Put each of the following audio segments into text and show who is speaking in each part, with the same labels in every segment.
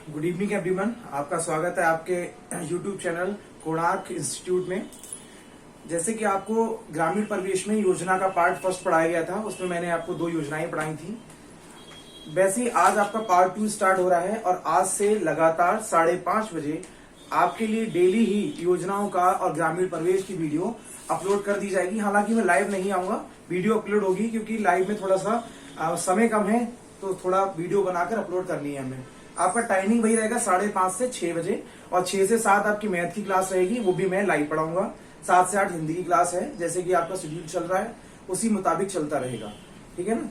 Speaker 1: Good evening everyone. आपका स्वागत है आपके यूट्यूब चैनल कोणार्क इंस्टीट्यूट में। जैसे कि आपको ग्रामीण परिवेश में योजना का पार्ट फर्स्ट पढ़ाया गया था, उसमें मैंने आपको 2 योजनाएं पढ़ाई थी। वैसे ही आज आपका पार्ट 2 स्टार्ट हो रहा है और आज से लगातार 5:30 बजे आपके लिए डेली ही योजनाओं का और ग्रामीण परिवेश की वीडियो अपलोड कर दी जाएगी। हालांकि मैं लाइव नहीं आऊंगा, वीडियो अपलोड होगी क्योंकि लाइव में थोड़ा सा समय कम है, तो थोड़ा वीडियो बनाकर अपलोड करनी है हमें। आपका टाइमिंग वही रहेगा 5:30 से 6 बजे, और 6 से 7 आपकी मैथ की क्लास रहेगी, वो भी मैं लाइव पढ़ाऊंगा। 7 से 8 हिंदी की क्लास है। जैसे कि आपका शेड्यूल चल रहा है उसी मुताबिक चलता रहेगा, ठीक है ना।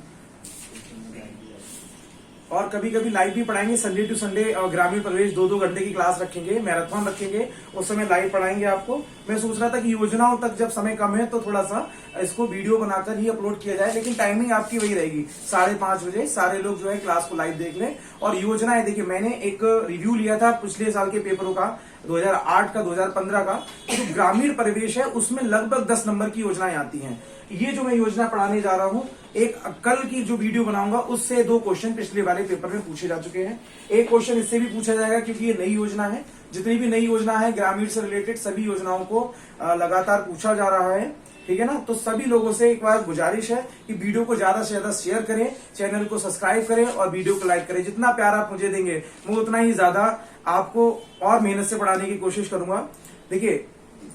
Speaker 1: और कभी कभी लाइव भी पढ़ाएंगे, संडे टू संडे ग्रामीण प्रवेश 2-2 घंटे की क्लास रखेंगे, मैराथन रखेंगे, उस समय लाइव पढ़ाएंगे आपको। मैं सोच रहा था कि योजनाओं तक जब समय कम है तो थोड़ा सा इसको वीडियो बनाकर ही अपलोड किया जाए, लेकिन टाइमिंग आपकी वही रहेगी 5:30 बजे। सारे लोग जो है क्लास को लाइव देख लें। और योजनाएं देखिए, मैंने एक रिव्यू लिया था पिछले साल के पेपरों का, 2008 का, 2015 का। तो ग्रामीण परिवेश है उसमें लगभग 10 नंबर की योजनाएं आती हैं। ये जो मैं योजना पढ़ाने जा रहा हूं, एक कल की जो वीडियो बनाऊंगा उससे 2 क्वेश्चन पिछले वाले पेपर में पूछे जा चुके हैं। एक क्वेश्चन इससे भी पूछा जाएगा क्योंकि ये नई योजना है। जितनी भी नई योजना है ग्रामीण से रिलेटेड सभी योजनाओं को लगातार पूछा जा रहा है, ठीक है ना। तो सभी लोगों से एक बार गुजारिश है कि वीडियो को ज्यादा से ज्यादा शेयर करें, चैनल को सब्सक्राइब करें और वीडियो को लाइक करें। जितना प्यार आप मुझे देंगे मैं उतना ही ज्यादा आपको और मेहनत से पढ़ाने की कोशिश करूंगा। देखिए,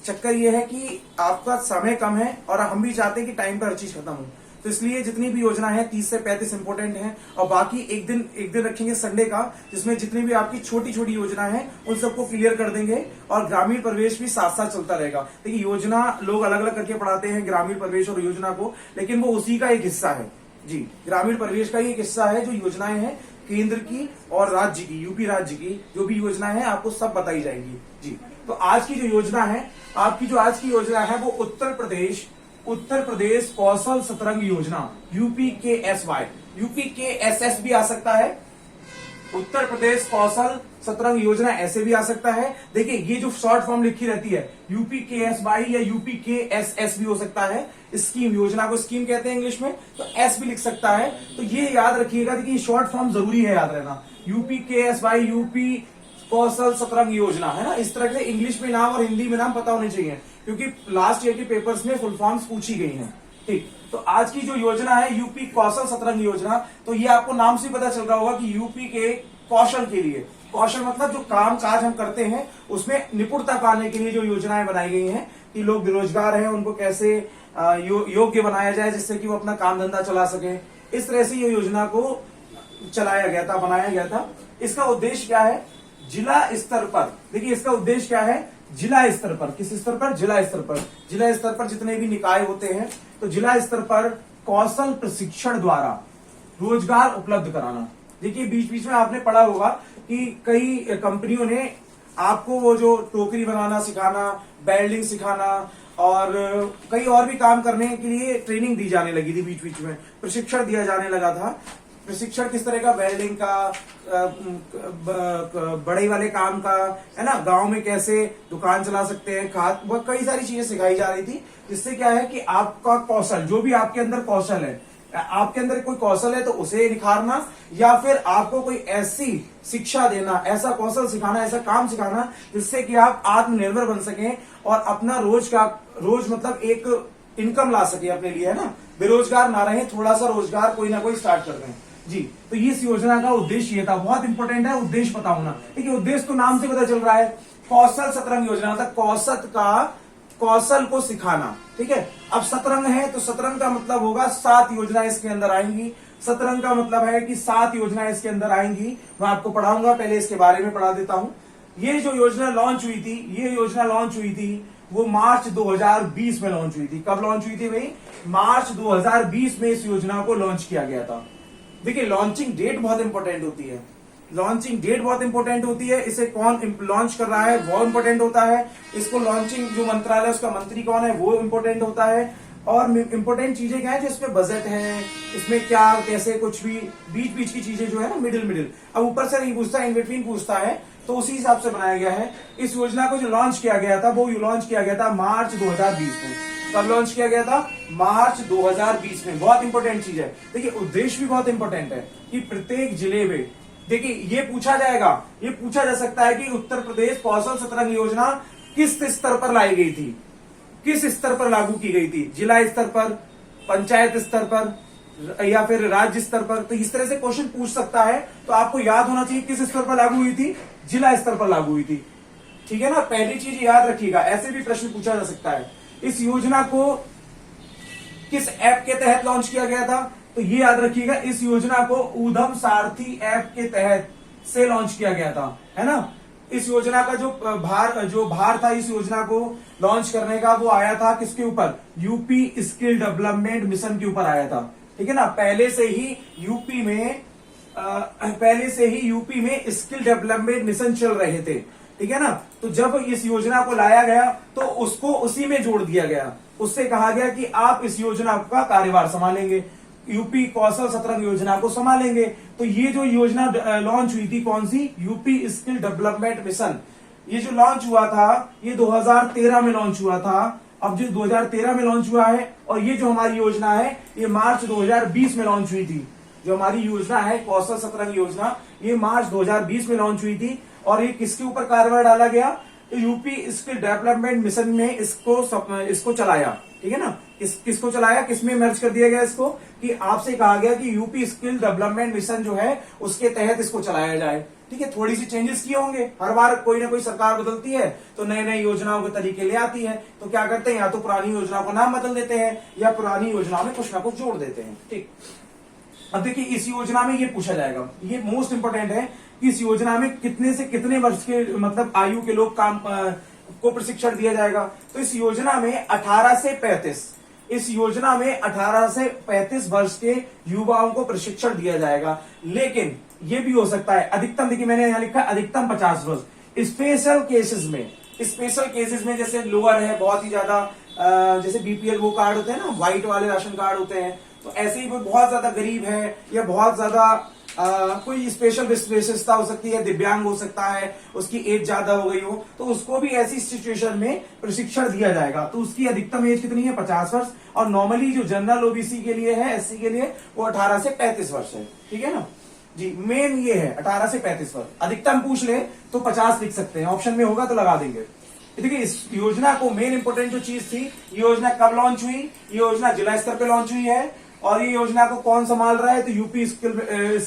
Speaker 1: चक्कर ये है कि आपका समय कम है और हम भी चाहते हैं कि टाइम पर हर चीज खत्म हो, तो इसलिए जितनी भी योजना है 30 से 35 इंपोर्टेंट है, और बाकी एक दिन रखेंगे संडे का, जिसमें जितनी भी आपकी छोटी छोटी योजना है उन सबको क्लियर कर देंगे। और ग्रामीण प्रवेश भी साथ साथ चलता रहेगा। देखिए, योजना लोग अलग अलग करके पढ़ाते हैं, ग्रामीण प्रवेश और योजना को, लेकिन वो उसी का एक हिस्सा है जी। ग्रामीण प्रवेश का ही एक हिस्सा है। जो योजनाएं हैं केंद्र की और राज्य की, यूपी राज्य की जो भी योजना है आपको सब बताई जाएंगी जी। तो आज की जो योजना है, आपकी जो आज की योजना है वो उत्तर प्रदेश कौशल सतरंग योजना, UPKSY, UPKSS भी आ सकता है। उत्तर प्रदेश कौशल सतरंग योजना ऐसे भी आ सकता है। देखिए, ये जो शॉर्ट फॉर्म लिखी रहती है UPKSY या UPKSS भी हो सकता है। स्कीम, योजना को स्कीम कहते हैं इंग्लिश में, तो एस भी लिख सकता है। तो ये याद रखिएगा, देखिए शॉर्ट फॉर्म जरूरी है याद रहना। UPKSY, यूपी कौशल सतरंग योजना, है ना। इस तरह से इंग्लिश में नाम और हिंदी में नाम पता होने चाहिए, क्योंकि लास्ट ईयर के पेपर्स में फुल फॉर्म्स पूछी गई हैं, ठीक। तो आज की जो योजना है यूपी कौशल सतरंग योजना, तो ये आपको नाम से पता चल रहा होगा कि यूपी के कौशल के लिए, कौशल मतलब जो काम काज हम करते हैं उसमें निपुणता पाने के लिए जो योजनाएं बनाई गई हैं कि लोग बेरोजगार हैं उनको कैसे योग्य बनाया जाए जिससे कि वो अपना काम धंधा चला सके। इस तरह से ये योजना को चलाया गया था, बनाया गया था। इसका उद्देश्य क्या है? जिला स्तर पर, देखिए इसका उद्देश्य क्या है? जिला स्तर पर, किस स्तर पर? जिला स्तर पर। जिला स्तर पर जितने भी निकाय होते हैं, तो जिला स्तर पर कौशल प्रशिक्षण द्वारा रोजगार उपलब्ध कराना। देखिए, बीच बीच में आपने पढ़ा होगा कि कई कंपनियों ने आपको वो जो टोकरी बनाना सिखाना, वेल्डिंग सिखाना और कई और भी काम करने के लिए ट्रेनिंग दी जाने लगी थी, बीच बीच में प्रशिक्षण दिया जाने लगा था। प्रशिक्षण किस तरह का? वेल्डिंग का, बड़े वाले काम का, है ना। गांव में कैसे दुकान चला सकते हैं, खाद, बहुत कई सारी चीजें सिखाई जा रही थी, जिससे क्या है कि आपका कौशल, जो भी आपके अंदर कौशल है, आपके अंदर कोई कौशल है तो उसे निखारना, या फिर आपको कोई ऐसी शिक्षा देना, ऐसा कौशल सिखाना, ऐसा काम सिखाना जिससे कि आप आत्मनिर्भर बन सकें और अपना रोज मतलब एक इनकम ला सके अपने लिए, है ना। बेरोजगार ना रहे, थोड़ा सा रोजगार कोई ना कोई स्टार्ट कर दें जी। तो इस योजना का उद्देश्य ये था। बहुत इंपॉर्टेंट है उद्देश्य पता होना। देखिए, उद्देश्य तो नाम से पता चल रहा है, कौशल सतरंग योजना था, कौशल को सिखाना, ठीक है। अब सतरंग है तो सतरंग का मतलब होगा 7 योजनाएं इसके अंदर आएंगी। सतरंग का मतलब है कि 7 योजनाएं इसके अंदर आएंगी। मैं आपको पढ़ाऊंगा, पहले इसके बारे में पढ़ा देता हूं। ये जो योजना लॉन्च हुई थी, वो मार्च 2020 में लॉन्च हुई थी। कब लॉन्च हुई थी भाई? मार्च 2020 में इस योजना को लॉन्च किया गया था। देखिए, लॉन्चिंग डेट बहुत इंपॉर्टेंट होती है। लॉन्चिंग डेट बहुत इंपॉर्टेंट होती है। इसे कौन लॉन्च कर रहा है वो इंपॉर्टेंट होता है। इसको लॉन्चिंग जो मंत्रालय उसका मंत्री कौन है वो इंपॉर्टेंट होता है। और इंपॉर्टेंट चीजें क्या है? जो इसमें बजट है, इसमें क्या कैसे कुछ भी बीच की चीजें जो है ना, मिडिल। अब ऊपर से नहीं पूछता, इन बिटवीन पूछता है, तो उसी हिसाब से बनाया गया है। इस योजना को जो लॉन्च किया गया था वो लॉन्च किया गया था मार्च 2020 में। कब लॉन्च किया गया था? मार्च 2020 में। बहुत इंपॉर्टेंट चीज है। देखिए, उद्देश्य भी बहुत इंपॉर्टेंट है कि प्रत्येक जिले में देखिए ये पूछा जाएगा, ये पूछा जा सकता है कि उत्तर प्रदेश कौशल सतरंग योजना किस स्तर पर लाई गई थी, किस स्तर पर लागू की गई थी, जिला स्तर पर, पंचायत स्तर पर या फिर राज्य स्तर पर। तो इस तरह से क्वेश्चन पूछ सकता है, तो आपको याद होना चाहिए किस स्तर पर लागू हुई थी, जिला स्तर पर लागू हुई थी। ठीक है ना, पहली चीज याद रखिएगा, ऐसे भी प्रश्न पूछा जा सकता है। इस योजना को किस ऐप के तहत लॉन्च किया गया था, तो ये याद रखिएगा, इस योजना को ऊधम सारथी ऐप के तहत से लॉन्च किया गया था, है ना। इस योजना का जो भार था इस योजना को लॉन्च करने का, वो आया था किसके ऊपर, यूपी स्किल डेवलपमेंट मिशन के ऊपर आया था। ठीक है ना, पहले से ही यूपी में स्किल डेवलपमेंट मिशन चल रहे थे। ठीक है ना, तो जब इस योजना को लाया गया तो उसको उसी में जोड़ दिया गया, उससे कहा गया कि आप इस योजना का कार्यभार संभालेंगे, यूपी कौशल सतरंग योजना को संभालेंगे। तो ये जो योजना लॉन्च हुई थी, कौन सी, यूपी स्किल डेवलपमेंट मिशन, ये जो लॉन्च हुआ था ये 2013 में लॉन्च हुआ था। अब जो 2013 में लॉन्च हुआ है, और ये जो हमारी योजना है ये मार्च 2020 में लॉन्च हुई थी। जो हमारी योजना है कौशल सतरंग योजना, ये मार्च 2020 में लॉन्च हुई थी। और ये किसके ऊपर कार्यभार डाला गया, तो यूपी स्किल डेवलपमेंट मिशन में इसको चलाया। ठीक है ना, किसको चलाया, किसमें मर्ज कर दिया गया इसको, कि आपसे कहा गया कि यूपी स्किल डेवलपमेंट मिशन जो है उसके तहत इसको चलाया जाए। ठीक है, थोड़ी सी चेंजेस किए होंगे, हर बार कोई ना कोई सरकार बदलती है तो नए नए योजनाओं के तरीके ले आती है, तो क्या करते हैं, या तो पुरानी योजना को नाम बदल देते हैं या पुरानी योजनाओं में कुछ ना कुछ जोड़ देते हैं। ठीक, अब देखिए इस योजना में ये पूछा जाएगा, ये मोस्ट इंपोर्टेंट है कि इस योजना में कितने से कितने वर्ष के मतलब आयु के लोग काम को प्रशिक्षण दिया जाएगा। तो इस योजना में 18 से 35, इस योजना में 18 से 35 वर्ष के युवाओं को प्रशिक्षण दिया जाएगा। लेकिन ये भी हो सकता है अधिकतम, देखिए मैंने यहां लिखा अधिकतम 50 वर्ष। स्पेशल केसेस में जैसे लोअर है, बहुत ही ज्यादा जैसे बीपीएल वो कार्ड होते हैं ना, व्हाइट वाले राशन कार्ड होते हैं, तो ऐसे ही वो बहुत ज्यादा गरीब है या बहुत ज्यादा कोई स्पेशल विशेषता हो सकती है, दिव्यांग हो सकता है, उसकी एज ज्यादा हो गई हो, तो उसको भी ऐसी सिचुएशन में प्रशिक्षण दिया जाएगा। तो उसकी अधिकतम एज कितनी है, 50 वर्ष। और नॉर्मली जो जनरल ओबीसी के लिए है, एससी के लिए, वो 18 से 35 वर्ष है। ठीक है ना जी, मेन ये है 18 से 35 वर्ष। अधिकतम पूछ ले तो 50 लिख सकते हैं, ऑप्शन में होगा तो लगा देंगे। देखिए इस योजना को मेन इंपोर्टेंट जो चीज थी, ये योजना कब लॉन्च हुई, ये योजना जिला स्तर पे लॉन्च हुई है। और ये योजना को कौन संभाल रहा है, तो यूपी स्किल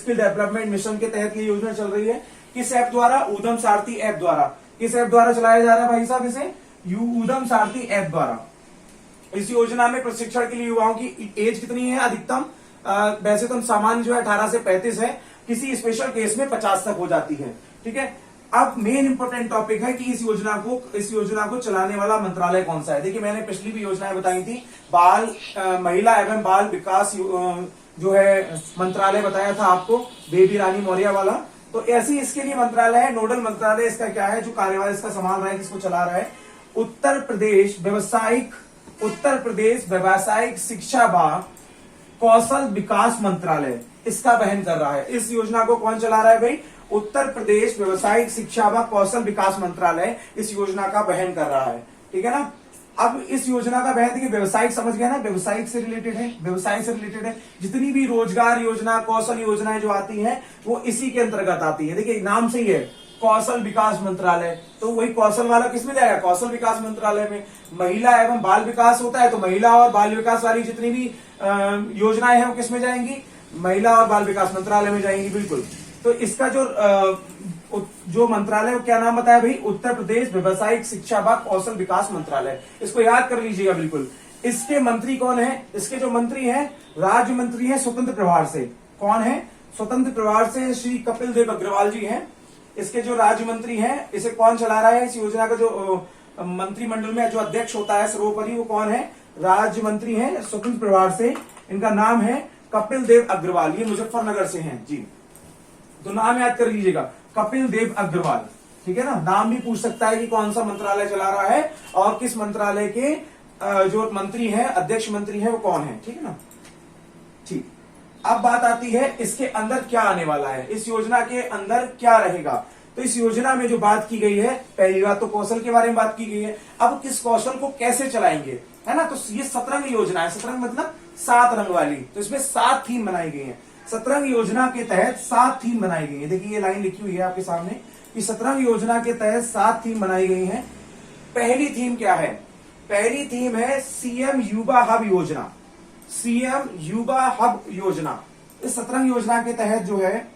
Speaker 1: डेवलपमेंट मिशन के तहत ये योजना चल रही है। किस ऐप द्वारा, ऊधम सारथी ऐप द्वारा। किस ऐप द्वारा चलाया जा रहा है भाई साहब, इसे ऊधम सारथी ऐप द्वारा। इस योजना में प्रशिक्षण के लिए युवाओं की एज कितनी है, अधिकतम वैसे तो सामान्य जो है 18 से 35 है, किसी स्पेशल केस में 50 तक हो जाती है। ठीक है, अब मेन इंपोर्टेंट टॉपिक है कि इस योजना को चलाने वाला मंत्रालय कौन सा है। देखिए मैंने पिछली भी योजनाएं बताई थी, महिला एवं बाल विकास जो है मंत्रालय बताया था आपको, बेबी रानी मौर्य वाला। तो ऐसे ही इसके लिए मंत्रालय है, नोडल मंत्रालय इसका क्या है, जो कार्यभार इसका संभाल रहा है, किसको चला रहा है, उत्तर प्रदेश व्यावसायिक शिक्षा व कौशल विकास मंत्रालय इसका वहन कर रहा है। इस योजना को कौन चला रहा है भाई, उत्तर प्रदेश व्यावसायिक शिक्षा व कौशल विकास मंत्रालय इस योजना का वहन कर रहा है। ठीक है ना, अब इस योजना का वहन, देखिए व्यवसायिक समझ गया ना, व्यवसायिक से रिलेटेड है, व्यवसाय से रिलेटेड है। जितनी भी रोजगार योजना, कौशल योजनाएं जो आती हैं वो इसी के अंतर्गत आती है। देखिए नाम से ही है कौशल विकास मंत्रालय, तो वही कौशल वाला किसमें जाएगा, कौशल विकास मंत्रालय में। महिला एवं बाल विकास होता है तो महिला और बाल विकास वाली जितनी भी योजनाएं हैं वो किसमें जाएंगी, महिला और बाल विकास मंत्रालय में जाएंगी। बिल्कुल, तो इसका जो मंत्रालय क्या नाम बताया भाई, उत्तर प्रदेश व्यावसायिक शिक्षा व कौशल विकास मंत्रालय, इसको याद कर लीजिएगा बिल्कुल। इसके मंत्री कौन है, इसके जो मंत्री हैं, राज्य मंत्री हैं स्वतंत्र प्रभार से। कौन है, स्वतंत्र प्रभार से श्री कपिल देव अग्रवाल जी हैं। इसके जो राज्य मंत्री हैं, इसे कौन चला रहा है, इस योजना का जो मंत्रिमंडल में जो अध्यक्ष होता है सर्वोपरि, वो कौन है, राज्य मंत्री हैं स्वतंत्र प्रभार से। इनका नाम है कपिल देव अग्रवाल, ये मुजफ्फरनगर से हैं जी। तो नाम याद कर लीजिएगा, कपिल देव अग्रवाल। ठीक है ना, नाम भी पूछ सकता है कि कौन सा मंत्रालय चला रहा है और किस मंत्रालय के जो मंत्री हैं, अध्यक्ष मंत्री हैं, वो कौन है। ठीक है ना, ठीक। अब बात आती है इसके अंदर क्या आने वाला है, इस योजना के अंदर क्या रहेगा। तो इस योजना में जो बात की गई है, पहली बात तो कौशल के बारे में बात की गई है। अब किस कौशल को कैसे चलाएंगे, है ना, तो ये सतरंग योजना है। सतरंग मतलब 7 रंग वाली, तो इसमें 7 थीम बनाई गई है। सतरंग योजना के तहत 7 थीम बनाई गई है। देखिए ये लाइन लिखी हुई है आपके सामने कि सतरंग योजना के तहत 7 थीम बनाई गई हैं। पहली थीम क्या है? पहली थीम है सीएम युवा हब योजना। सीएम युवा हब योजना, इस सतरंग योजना के तहत जो है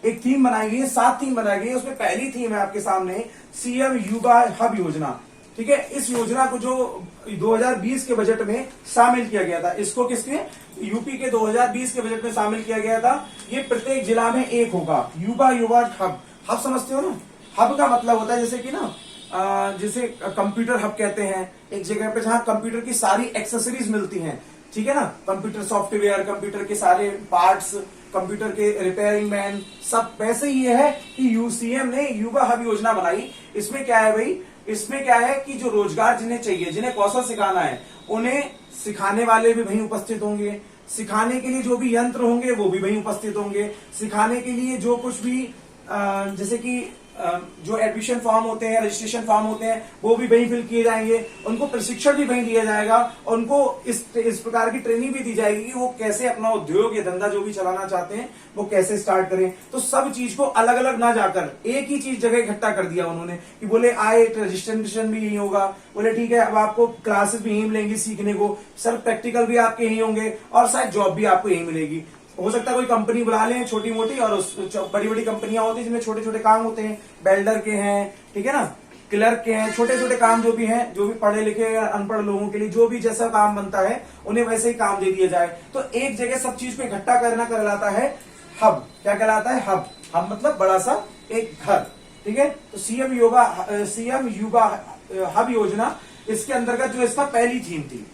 Speaker 1: एक थीम बनाई गई है, 7 थीम बनाई गई है। उसमें पहली थीम है आपके सामने सीएम युवा हब योजना। ठीक है, इस योजना को जो 2020 के बजट में शामिल किया गया था, इसको किसके यूपी के 2020 के बजट में शामिल किया गया था। ये प्रत्येक जिला में एक होगा। युवा युवा हब, हब समझते हो ना? हब का मतलब होता है जैसे कि ना जैसे कंप्यूटर हब कहते हैं, एक जगह पे जहां कंप्यूटर की सारी एक्सेसरीज मिलती हैं। ठीक है ना, कंप्यूटर सॉफ्टवेयर, कंप्यूटर के सारे पार्ट्स, कंप्यूटर के रिपेयरिंग मैन, सब वैसे ही है कि यूसीएम ने युवा हब योजना बनाई। इसमें क्या है भाई? इसमें क्या है कि जो रोजगार जिन्हें चाहिए, जिन्हें कौशल सिखाना है, उन्हें सिखाने वाले भी वहीं उपस्थित होंगे। सिखाने के लिए जो भी यंत्र होंगे वो भी वहीं उपस्थित होंगे। सिखाने के लिए जो कुछ भी जैसे कि जो एडमिशन फॉर्म होते हैं, रजिस्ट्रेशन फॉर्म होते हैं, वो भी वहीं फिल किए जाएंगे। उनको प्रशिक्षण भी वहीं दिया जाएगा। उनको इस प्रकार की ट्रेनिंग भी दी जाएगी कि वो कैसे अपना उद्योग या धंधा जो भी चलाना चाहते हैं वो कैसे स्टार्ट करें। तो सब चीज को अलग अलग ना जाकर एक ही चीज जगह इकट्ठा कर दिया उन्होंने कि बोले आए रजिस्ट्रेशन भी यही होगा। बोले ठीक है, अब आपको क्लासेस भी यहीं मिलेंगी सीखने को, सर प्रैक्टिकल भी आपके यहीं होंगे और शायद जॉब भी आपको यहीं मिलेगी। हो सकता है कोई कंपनी बुला लें छोटी मोटी, और बड़ी बड़ी कंपनियां होती हैं जिनमें छोटे छोटे काम होते हैं, बेल्डर के हैं, ठीक है ना, क्लर्क के हैं, छोटे छोटे काम जो भी हैं, जो भी पढ़े लिखे या अनपढ़ लोगों के लिए जो भी जैसा काम बनता है उन्हें वैसे ही काम दे दिया जाए। तो एक जगह सब चीज को इकट्ठा करना कहलाता है हब। क्या कहलाता है? हब। हब मतलब बड़ा सा एक घर। ठीक है, तो सीएम युवा हब योजना, इसके अंतर्गत जो इसका पहली थीम थी,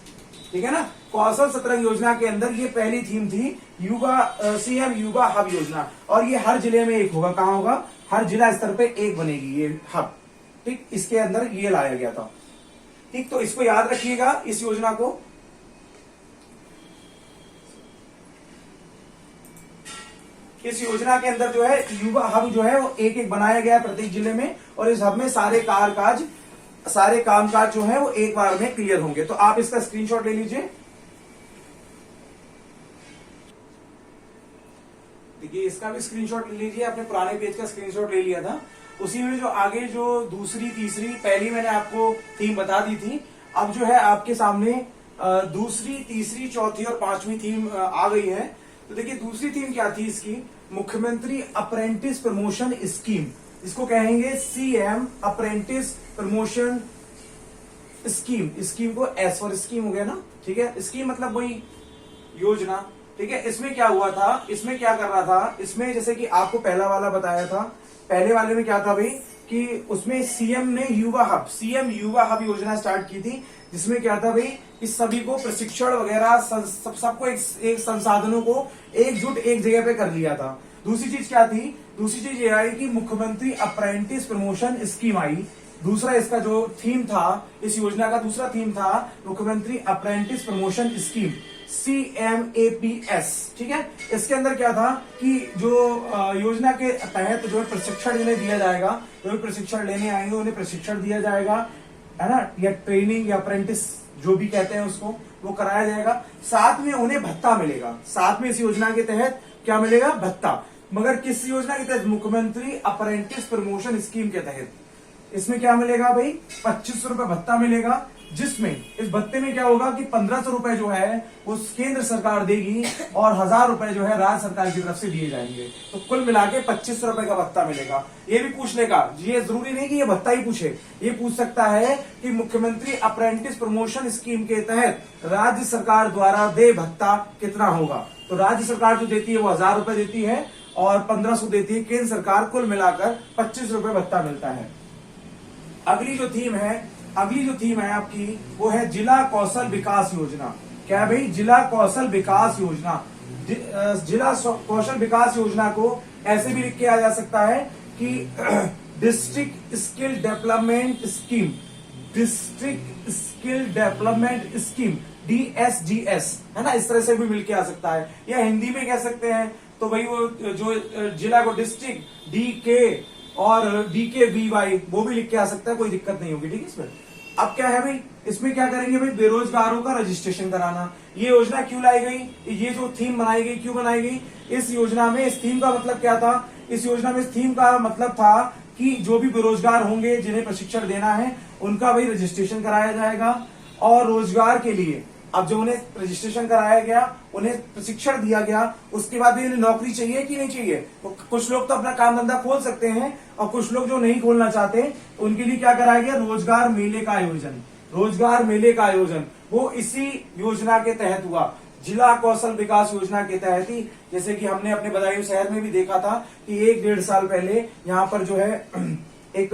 Speaker 1: ठीक है ना, कौशल सतरंग योजना के अंदर ये पहली थीम थी सीएम युवा हब योजना। और ये हर जिले में एक होगा। कहां होगा? हर जिला स्तर पे एक बनेगी ये हब। ठीक, इसके अंदर ये लाया गया था। ठीक, तो इसको याद रखिएगा इस योजना को। इस योजना के अंदर जो है युवा हब जो है वो एक एक बनाया गया है प्रत्येक जिले में, और इस हब में सारे कामकाज जो है वो एक बार में क्लियर होंगे। तो आप इसका स्क्रीनशॉट ले लीजिए। देखिए इसका भी स्क्रीनशॉट ले लीजिए। आपने पुराने पेज का स्क्रीनशॉट ले लिया था, उसी में जो आगे जो दूसरी तीसरी, पहली मैंने आपको थीम बता दी थी, अब जो है आपके सामने दूसरी तीसरी चौथी और पांचवी थीम आ गई है। तो देखिए दूसरी थीम क्या थी इसकी? मुख्यमंत्री अप्रेंटिस प्रमोशन स्कीम। इसको कहेंगे CM apprentice promotion scheme. Scheme को एस फॉर स्कीम हो गया ना। ठीक है, स्कीम मतलब वही योजना। ठीक है, इसमें क्या हुआ था, इसमें क्या कर रहा था, इसमें जैसे कि आपको पहला वाला बताया था, पहले वाले में क्या था भाई कि उसमें सीएम ने सीएम युवा हब योजना स्टार्ट की थी, जिसमें क्या था भाई कि सभी को प्रशिक्षण वगैरह सबको एक संसाधनों को एकजुट एक जगह पे कर लिया था। दूसरी चीज क्या थी? दूसरी चीज ये आई कि मुख्यमंत्री अप्रेंटिस प्रमोशन स्कीम आई। दूसरा इसका जो थीम था, इस योजना का दूसरा थीम था मुख्यमंत्री अप्रेंटिस प्रमोशन स्कीम, CMAPS। ठीक है, इसके अंदर क्या था कि जो योजना के तहत जो प्रशिक्षण जिन्हें दिया जाएगा, जो भी प्रशिक्षण लेने आएंगे उन्हें प्रशिक्षण दिया जाएगा, है ना, या ट्रेनिंग या अप्रेंटिस जो भी कहते हैं उसको, वो कराया जाएगा। साथ में उन्हें भत्ता मिलेगा। साथ में इस योजना के तहत क्या मिलेगा? भत्ता। मगर किस योजना के तहत? मुख्यमंत्री अप्रेंटिस प्रमोशन स्कीम के तहत। इसमें क्या मिलेगा भाई? 2500 रुपए भत्ता मिलेगा, जिसमें इस भत्ते में क्या होगा कि 1500 रुपए जो है वो केंद्र सरकार देगी और 1000 रुपए जो है राज्य सरकार की तरफ से दिए जाएंगे। तो कुल मिला के 2500 रुपए का भत्ता मिलेगा। ये भी पूछ लेगा, ये जरूरी नहीं कि ये भत्ता ही पूछे, ये पूछ सकता है कि मुख्यमंत्री अप्रेंटिस प्रमोशन स्कीम के तहत राज्य सरकार द्वारा दे भत्ता कितना होगा। तो राज्य सरकार जो देती है वो 1000 रुपए देती है और 1500 देती है केंद्र सरकार। कुल मिलाकर 25 रुपए भत्ता मिलता है। अगली जो थीम है आपकी वो है जिला कौशल विकास योजना। क्या है भाई? जिला कौशल विकास योजना। जिला कौशल विकास योजना को ऐसे भी लिख के आ जा सकता है कि district skill development scheme, district skill development scheme, DSGS, है ना, इस तरह से भी मिल के आ सकता है। या हिंदी में कह सकते हैं तो भाई वो जो जिला को डिस्ट्रिक्ट DK और DKVY वो भी लिख के आ सकता है, कोई दिक्कत नहीं होगी। ठीक है, इसमें अब क्या है भाई, इसमें क्या करेंगे भाई? बेरोजगारों का रजिस्ट्रेशन कराना। ये योजना क्यों लाई गई, ये जो थीम बनाई गई क्यों बनाई गई, इस योजना में इस थीम का मतलब क्या था, इस योजना में इस थीम का मतलब था कि जो भी बेरोजगार होंगे जिन्हें प्रशिक्षण देना है उनका भाई रजिस्ट्रेशन कराया जाएगा, और रोजगार के लिए अब जो उन्हें रजिस्ट्रेशन कराया गया, उन्हें प्रशिक्षण दिया गया, उसके बाद भी उन्हें नौकरी चाहिए कि नहीं चाहिए। तो कुछ लोग तो अपना काम धंधा खोल सकते हैं और कुछ लोग जो नहीं खोलना चाहते तो उनके लिए क्या कराया गया, रोजगार मेले का आयोजन। रोजगार मेले का आयोजन वो इसी योजना के तहत हुआ, जिला कौशल विकास योजना के तहत ही। जैसे कि हमने अपने बदायूं शहर में भी देखा था कि 1-1.5 साल पहले यहाँ पर जो है एक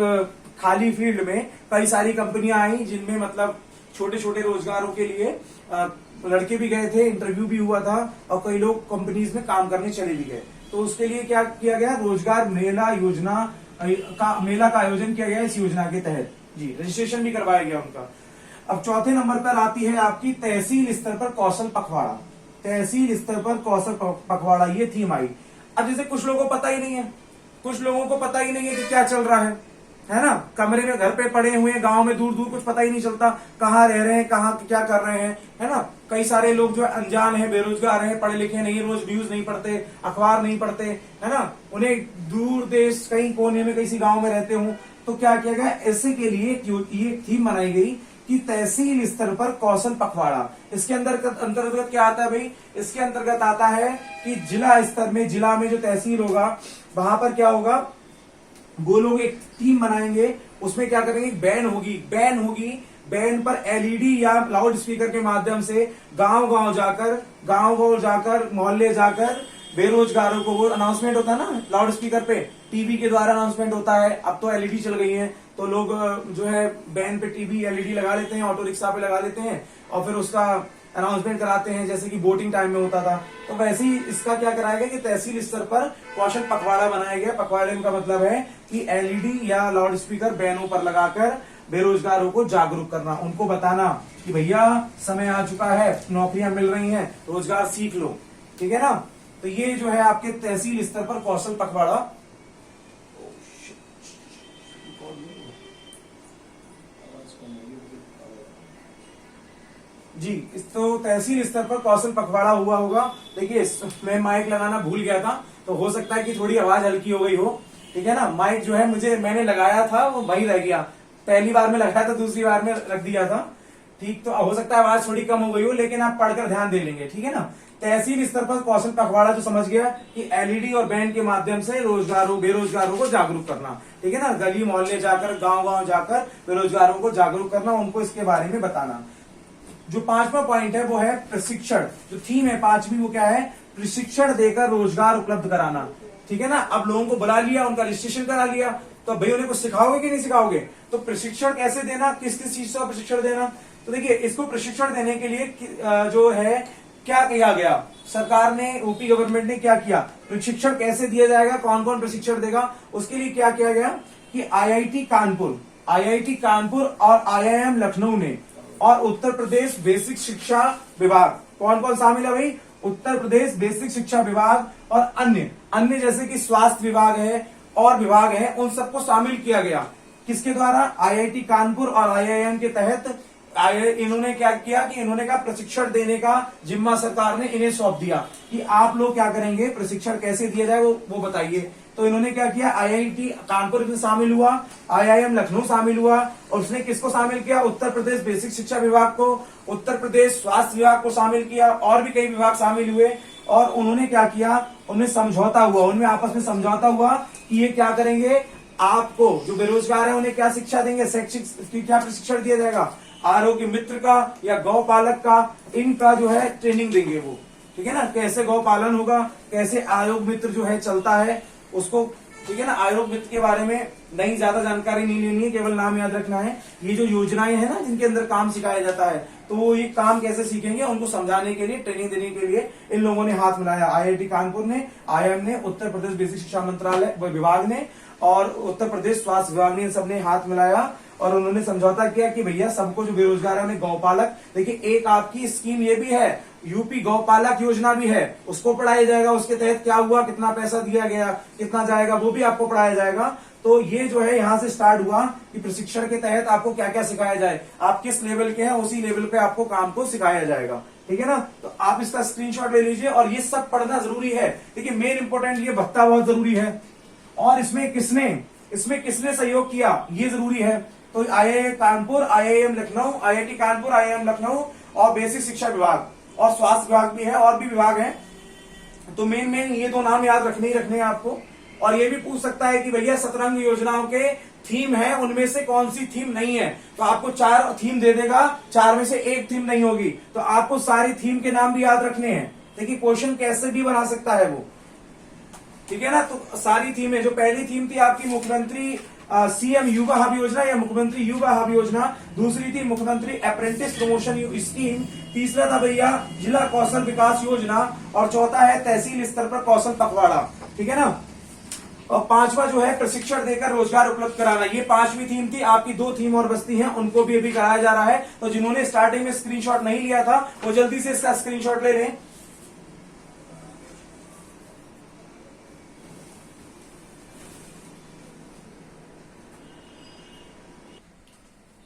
Speaker 1: खाली फील्ड में कई सारी कंपनियां आई जिनमें मतलब छोटे छोटे रोजगारों के लिए लड़के भी गए थे, इंटरव्यू भी हुआ था और कई लोग कंपनीज में काम करने चले भी गए। तो उसके लिए क्या किया गया, रोजगार मेला योजना मेला का आयोजन किया गया इस योजना के तहत जी, रजिस्ट्रेशन भी करवाया गया उनका। अब चौथे नंबर पर आती है आपकी तहसील स्तर पर कौशल पखवाड़ा। तहसील स्तर पर कौशल पखवाड़ा ये थीम आई। अब जैसे कुछ लोगों को पता ही नहीं है, कुछ लोगों को पता ही नहीं है कि क्या चल रहा है ना, कमरे में घर पे पड़े हुए हैं, गांव में दूर दूर कुछ पता ही नहीं चलता कहाँ रह रहे हैं, कहाँ क्या कर रहे हैं, है ना। कई सारे लोग जो है अनजान है, बेरोजगार हैं, पढ़े लिखे नहीं, रोज न्यूज नहीं पढ़ते, अखबार नहीं पढ़ते, है ना। उन्हें दूर देश कहीं कोने में किसी गांव में रहते हूं तो क्या किया गया, ऐसे के लिए ये थीम बनाई गई कि तहसील स्तर पर कौशल पखवाड़ा। इसके अंतर्गत क्या आता है भाई, इसके अंतर्गत आता है कि जिला स्तर में, जिला में जो तहसील होगा वहां पर क्या होगा, वो लोग एक टीम बनाएंगे, उसमें क्या करेंगे, बैन होगी, बैन पर एलईडी या लाउड स्पीकर के माध्यम से गांव गांव जाकर मोहल्ले जाकर बेरोजगारों को, वो अनाउंसमेंट होता है ना लाउड स्पीकर पे, टीवी के द्वारा अनाउंसमेंट होता है। अब तो एलईडी चल गई है तो लोग जो है बैन पे टीवी एलईडी लगा लेते हैं, ऑटो रिक्शा पे लगा लेते हैं और फिर उसका अनाउंसमेंट कराते हैं, जैसे कि वोटिंग टाइम में होता था। तो वैसे ही इसका क्या कराया गया कि तहसील स्तर पर कौशल पखवाड़ा बनाया गया। पखवाड़े का मतलब है कि एलईडी या लाउड स्पीकर बैनों पर लगाकर बेरोजगारों को जागरूक करना, उनको बताना कि भैया समय आ चुका है, नौकरियां मिल रही हैं, रोजगार सीख लो, ठीक है ना। तो ये जो है आपके तहसील स्तर पर कौशल पखवाड़ा। जी, तो तहसील स्तर पर कौशल पखवाड़ा हुआ होगा। देखिए मैं माइक लगाना भूल गया था तो हो सकता है कि थोड़ी आवाज हल्की हो गई हो, ठीक है ना। माइक जो है मैंने लगाया था वो वही रह गया, पहली बार में लगाया था, दूसरी बार में रख दिया था, ठीक। तो हो सकता है आवाज थोड़ी कम हो गई हो, लेकिन आप पढ़कर ध्यान दे लेंगे, ठीक है ना। तहसील स्तर पर कौशल पखवाड़ा जो समझ गया कि एलईडी और बैन के माध्यम से बेरोजगारों को जागरूक करना, ठीक है ना। गली मोहल्ले जाकर, गांव जाकर बेरोजगारों को जागरूक करना, उनको इसके बारे में बताना। जो 5वां पॉइंट है वो है प्रशिक्षण। जो थीम है 5वीं वो क्या है, प्रशिक्षण देकर रोजगार उपलब्ध कराना, ठीक है ना। अब लोगों को बुला लिया, उनका रजिस्ट्रेशन करा लिया, तो भाई उन्हें कुछ सिखाओगे कि नहीं सिखाओगे। तो प्रशिक्षण कैसे देना, किस किस चीज का प्रशिक्षण देना। तो देखिए इसको प्रशिक्षण देने के लिए जो है क्या किया गया, सरकार ने, यूपी गवर्नमेंट ने क्या किया, प्रशिक्षण कैसे दिया जाएगा, कौन कौन प्रशिक्षण देगा, उसके लिए क्या किया गया कि आईआईटी कानपुर और आईआईएम लखनऊ ने और उत्तर प्रदेश बेसिक शिक्षा विभाग, कौन कौन शामिल है भाई, उत्तर प्रदेश बेसिक शिक्षा विभाग और अन्य जैसे कि स्वास्थ्य विभाग है और विभाग है, उन सबको शामिल किया गया। किसके द्वारा, आईआईटी कानपुर और आईआईएम के तहत। इन्होंने क्या किया कि इन्होंने कहा प्रशिक्षण देने का जिम्मा सरकार ने इन्हें सौंप दिया कि आप लोग क्या करेंगे, प्रशिक्षण कैसे दिया जाए वो बताइए। तो इन्होंने क्या किया, आईआईटी कानपुर में शामिल हुआ, आईआईएम लखनऊ शामिल हुआ और उसने किसको शामिल किया, उत्तर प्रदेश बेसिक शिक्षा विभाग को, उत्तर प्रदेश स्वास्थ्य विभाग को शामिल किया, और भी कई विभाग शामिल हुए। और उन्होंने क्या किया, उनमें समझौता हुआ, उनमें आपस में समझौता हुआ कि ये क्या करेंगे, आपको जो बेरोजगार है उन्हें क्या शिक्षा देंगे, शैक्षिक क्या प्रशिक्षण दिया जाएगा, आरोग्य मित्र का या गौ पालक का, इनका जो है ट्रेनिंग देंगे वो, ठीक है ना। कैसे गौ पालन होगा, कैसे आरोग्य मित्र जो है चलता है उसको, ठीक है ना। आरोग्य मित्र के बारे में नहीं ज्यादा जानकारी नहीं लेनी है, केवल नाम याद रखना है। ये जो योजनाएं है ना जिनके अंदर काम सिखाया जाता है, तो वो ये काम कैसे सीखेंगे उनको समझाने के लिए, ट्रेनिंग देने के लिए इन लोगों ने हाथ मिलाया। आईआईटी कानपुर ने, आईआईएम ने, उत्तर प्रदेश बेसिक शिक्षा मंत्रालय विभाग ने और उत्तर प्रदेश स्वास्थ्य विभाग ने, इन सबने हाथ मिलाया और उन्होंने समझौता किया कि भैया सबको जो बेरोजगार है उन्हें गौपालक, देखिए एक आपकी स्कीम ये भी है, यूपी गौपालक योजना भी है, उसको पढ़ाया जाएगा, उसके तहत क्या हुआ, कितना पैसा दिया गया, कितना जाएगा, वो भी आपको पढ़ाया जाएगा। तो ये जो है यहां से स्टार्ट हुआ कि प्रशिक्षण के तहत आपको क्या क्या सिखाया जाए, आप किस लेवल के हैं उसी लेवल पे आपको काम को सिखाया जाएगा, ठीक है ना। तो आप इसका स्क्रीनशॉट ले लीजिए और ये सब पढ़ना जरूरी है। देखिए मेन इंपॉर्टेंट ये भत्ता बहुत जरूरी है, और इसमें किसने सहयोग किया ये जरूरी है। तो IIM Kanpur, IIM Lucknow, IIT Kanpur, IIM Lucknow और बेसिक शिक्षा विभाग और स्वास्थ्य विभाग भी है, और भी विभाग है। तो मेन ये दो नाम याद रखने हैं आपको। और ये भी पूछ सकता है कि भैया सतरंग योजनाओं के थीम है, उनमें से कौन सी थीम नहीं है। तो आपको 4 थीम दे देगा, 4 में से 1 थीम नहीं होगी। तो आपको सारी थीम के नाम भी याद रखने हैं। देखिए क्वेश्चन कैसे भी बना सकता है वो, ठीक है ना। तो सारी थीम है। जो पहली थीम थी आपकी मुख्यमंत्री सीएम युवा हब योजना या मुख्यमंत्री युवा हब योजना, दूसरी थी मुख्यमंत्री अप्रेंटिस प्रमोशन स्कीम, तीसरा था भैया जिला कौशल विकास योजना, और चौथा है तहसील स्तर पर कौशल पखवाड़ा, ठीक है ना। और 5वां जो है प्रशिक्षण देकर रोजगार उपलब्ध कराना। ये 5वीं थीम थी। आपकी 2 थीम और बस्ती हैं, उनको भी अभी कराया जा रहा है। तो जिन्होंने स्टार्टिंग में स्क्रीनशॉट नहीं लिया था वो जल्दी से इसका स्क्रीनशॉट ले लें।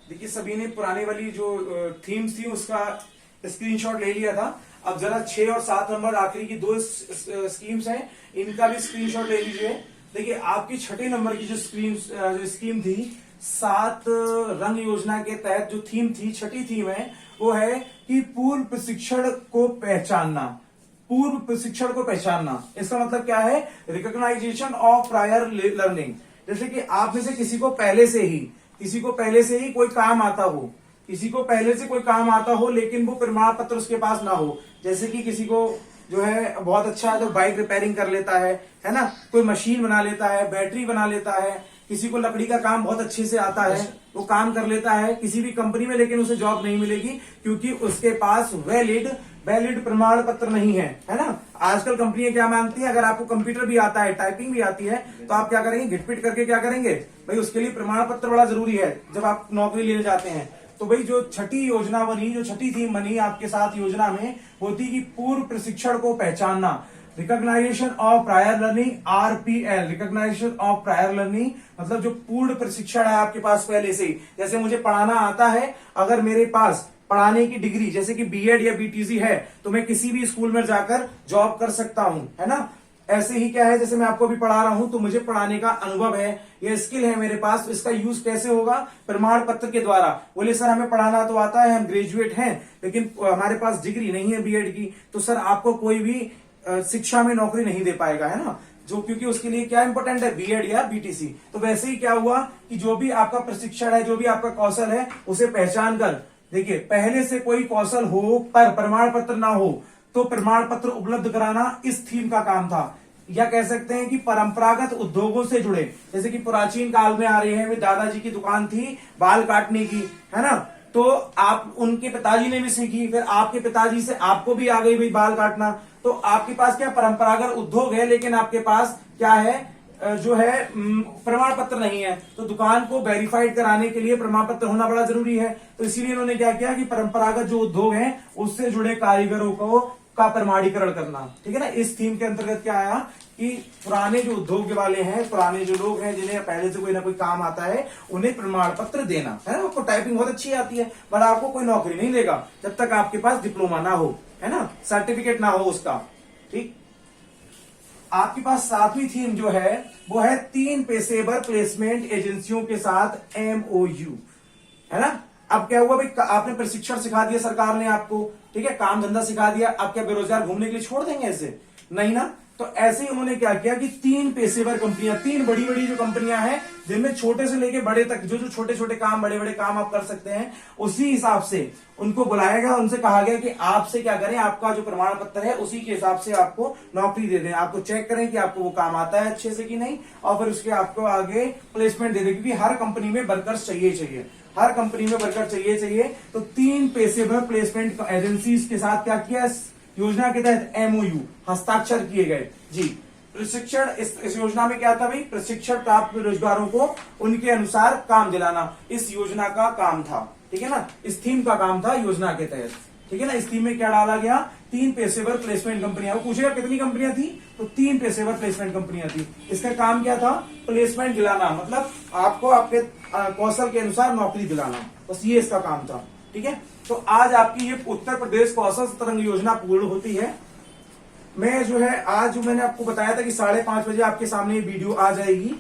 Speaker 1: देखिए सभी ने पुराने वाली जो थीम्स थी उसका स्क्रीनशॉट ले लिया था। अब जरा 6 और 7 नंबर आखिरी की 2 स्कीम्स हैं, इनका भी स्क्रीनशॉट ले लीजिए। देखिए आपकी 6 नंबर की जो स्कीम थी 7 रंग योजना के तहत जो थीम थी, 6ठी थीम है, वो है कि पूर्व प्रशिक्षण को पहचानना। पूर्व प्रशिक्षण को पहचानना, इसका मतलब क्या है? Recognization of prior learning. जैसे कि आप में से किसी को पहले से ही कोई काम आता हो, लेकिन वो प्रमाण पत्र उसके पास ना हो। जैसे कि किसी को जो है बहुत अच्छा जो बाइक रिपेयरिंग कर लेता है ना, कोई मशीन बना लेता है, बैटरी बना लेता है, किसी को लकड़ी का काम बहुत अच्छे से आता है, वो काम कर लेता है किसी भी कंपनी में, लेकिन उसे जॉब नहीं मिलेगी क्योंकि उसके पास वैलिड प्रमाण पत्र नहीं है ना। आजकल कंपनियां क्या मांगती है? अगर आपको कंप्यूटर भी आता है, टाइपिंग भी आती है, तो आप क्या करेंगे? घिटपिट करके क्या करेंगे भाई? उसके लिए प्रमाण पत्र बड़ा जरूरी है जब आप नौकरी लेने जाते हैं। तो भाई जो 6ठी योजना बनी, जो 6ठी थीम बनी आपके साथ योजना में, वो थी कि पूर्व प्रशिक्षण को पहचानना, recognization of prior learning, RPL, recognization of prior learning, मतलब जो पूर्ण प्रशिक्षण है आपके पास पहले से ही। जैसे मुझे पढ़ाना आता है, अगर मेरे पास पढ़ाने की डिग्री जैसे कि बीएड या बीटीसी है, तो मैं किसी भी स्कूल में जाकर जॉब कर सकता हूं, है ना। ऐसे ही क्या है, जैसे मैं आपको भी पढ़ा रहा हूं, तो मुझे पढ़ाने का अनुभव है, ये स्किल है मेरे पास। इसका यूज कैसे होगा? प्रमाण पत्र के द्वारा। बोले सर हमें पढ़ाना तो आता है, हम ग्रेजुएट हैं, लेकिन हमारे पास डिग्री नहीं है बीएड की, तो सर आपको कोई भी शिक्षा में नौकरी नहीं दे पाएगा, है ना। जो क्योंकि उसके लिए क्या इंपॉर्टेंट है? बीएड या बीटीसी। तो वैसे ही क्या हुआ कि जो भी आपका प्रशिक्षण है, जो भी आपका कौशल है, उसे पहचान कर, देखिए पहले से कोई कौशल हो पर प्रमाण पत्र ना हो, तो प्रमाण पत्र उपलब्ध कराना इस थीम का काम था। या कह सकते हैं कि परंपरागत उद्योगों से जुड़े, जैसे कि प्राचीन काल में आ रहे हैं, दादाजी की दुकान थी बाल काटने की, है ना, तो आप उनके पिताजी ने भी सीखी, फिर आपके पिताजी से आपको भी आ गई भाई बाल काटना। तो आपके पास क्या परंपरागत उद्योग है, लेकिन आपके पास क्या है? जो है प्रमाण पत्र नहीं है। तो दुकान को वेरीफाइड कराने के लिए प्रमाण पत्र होना बड़ा जरूरी है। तो इसीलिए उन्होंने क्या किया कि परंपरागत जो उद्योग हैं उससे जुड़े कारीगरों का प्रमाणीकरण करना, ठीक है ना। इस थीम के अंतर्गत क्या आया कि पुराने जो उद्योग वाले हैं, पुराने जो लोग हैं जिन्हें पहले से कोई ना कोई काम आता है, उन्हें प्रमाण पत्र देना, है ना। आपको टाइपिंग बहुत अच्छी आती है, पर आपको कोई नौकरी नहीं देगा जब तक आपके पास डिप्लोमा ना हो, है ना, सर्टिफिकेट ना हो उसका, ठीक। आपके पास 7वीं थीम जो है वो है 3 पेशेवर प्लेसमेंट एजेंसियों के साथ MOU, है ना। अब क्या हुआ भाई? आपने प्रशिक्षण सिखा दिया सरकार ने आपको, ठीक है, काम धंधा सिखा दिया, अब क्या बेरोजगार घूमने के लिए छोड़ देंगे? ऐसे नहीं ना। तो ऐसे ही उन्होंने क्या किया कि 3 पेशेवर कंपनियां, 3 बड़ी बड़ी जो कंपनियां हैं, जिनमें छोटे से लेके बड़े तक जो छोटे छोटे काम, बड़े बड़े काम आप कर सकते हैं, उसी हिसाब से उनको बुलाया गया। उनसे कहा गया कि आपसे क्या करें, आपका जो प्रमाण पत्र है उसी के हिसाब से आपको नौकरी दे दें, आपको चेक करें कि आपको वो काम आता है अच्छे से कि नहीं, और फिर उसके आपको आगे प्लेसमेंट दे दें, क्योंकि हर कंपनी में वर्कर्स चाहिए, हर कंपनी में वर्कर चाहिए। तो 3 पेशेवर प्लेसमेंट एजेंसी के साथ क्या किया? योजना के तहत MOU हस्ताक्षर किए गए जी। प्रशिक्षण, इस योजना में क्या था भाई? प्रशिक्षण प्राप्त बेरोजगारों को उनके अनुसार काम दिलाना इस योजना का काम था, ठीक है ना। इस थीम का काम था योजना के तहत, ठीक है ना। इस थीम में क्या डाला गया? 3 पेशेवर प्लेसमेंट कंपनियां। वो पूछेगा कितनी कंपनियां थी, तो 3 पेशेवर प्लेसमेंट कंपनियां थी। इसका काम क्या था? प्लेसमेंट दिलाना, मतलब आपको आपके कौशल के अनुसार नौकरी दिलाना, बस ये इसका काम था, ठीक है। तो आज आपकी ये उत्तर प्रदेश कौशल तरंग योजना पूर्ण होती है। मैं जो है आज जो मैंने आपको बताया था कि 5:30 बजे आपके सामने ये वीडियो आ जाएगी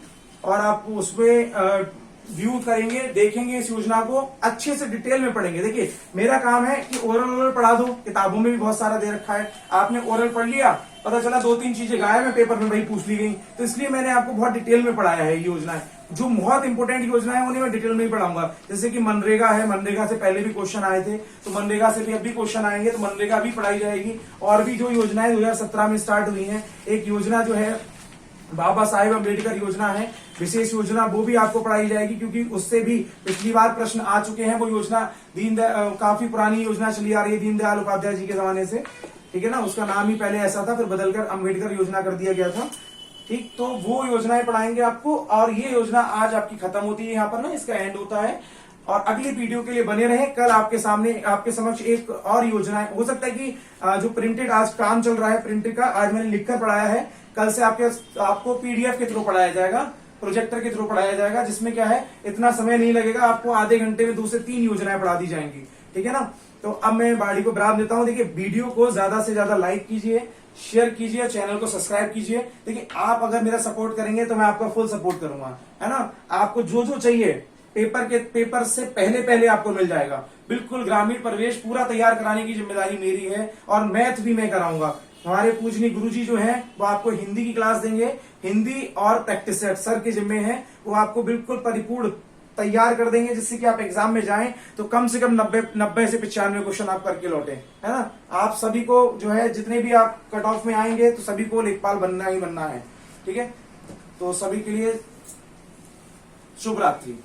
Speaker 1: और आप उसमें व्यू करेंगे, देखेंगे इस योजना को अच्छे से डिटेल में पढ़ेंगे। देखिए मेरा काम है कि ओरल पढ़ा दो, किताबों में भी बहुत सारा दे रखा है, आपने ओरल पढ़ लिया, पता चला 2-3 चीजें गायब है पेपर में, वही पूछ ली गई, तो इसलिए मैंने आपको बहुत डिटेल में पढ़ाया है। योजना जो बहुत इंपोर्टेंट योजना है उन्हें मैं डिटेल में ही पढ़ाऊंगा। जैसे कि मनरेगा है, मनरेगा से पहले भी क्वेश्चन आए थे, तो मनरेगा से भी अब भी क्वेश्चन आएंगे, तो मनरेगा भी पढ़ाई जाएगी। और भी जो योजनाएं 2017 में स्टार्ट हुई है, एक योजना जो है बाबा साहेब अम्बेडकर योजना है, विशेष योजना, वो भी आपको पढ़ाई जाएगी, क्योंकि उससे भी पिछली बार प्रश्न आ चुके हैं। वो योजना काफी पुरानी योजना चली आ रही है दीनदयाल उपाध्याय जी के जमाने से, ठीक है ना। उसका नाम ही पहले ऐसा था, फिर बदलकर अम्बेडकर योजना कर दिया गया था, ठीक। तो वो योजनाएं पढ़ाएंगे आपको, और ये योजना आज आपकी खत्म होती है, यहाँ पर ना इसका एंड होता है। और अगली वीडियो के लिए बने रहें। कल आपके सामने आपके समक्ष एक और योजना है। हो सकता है कि जो प्रिंटेड आज काम चल रहा है प्रिंटेड का, आज मैंने लिखकर पढ़ाया है, कल से आपको पीडीएफ के थ्रू पढ़ाया जाएगा, प्रोजेक्टर के थ्रू पढ़ाया जाएगा, जिसमें क्या है इतना समय नहीं लगेगा, आपको आधे घंटे में 2 से 3 योजनाएं पढ़ा दी जाएंगी, ठीक है ना। तो अब मैं बाड़ी को विराम देता हूं। देखिए वीडियो को ज्यादा से ज्यादा लाइक कीजिए, शेयर कीजिए, चैनल को सब्सक्राइब कीजिए। देखिए आप अगर मेरा सपोर्ट करेंगे तो मैं आपका फुल सपोर्ट करूंगा, है ना। आपको जो जो चाहिए पेपर से पहले आपको मिल जाएगा। बिल्कुल ग्रामीण प्रवेश पूरा तैयार कराने की जिम्मेदारी मेरी है, और मैथ भी मैं कराऊंगा। हमारे पूजनीय गुरुजी जो हैं वो आपको हिंदी की क्लास देंगे, हिंदी और प्रैक्टिस सेट सर के जिम्मे है, वो आपको बिल्कुल परिपूर्ण तैयार कर देंगे, जिससे कि आप एग्जाम में जाएं तो कम से कम 90 से 95 क्वेश्चन आप करके लौटे, है ना। आप सभी को जो है जितने भी आप कट ऑफ में आएंगे तो सभी को लेखपाल बनना ही बनना है, ठीक है। तो सभी के लिए शुभ रात्रि।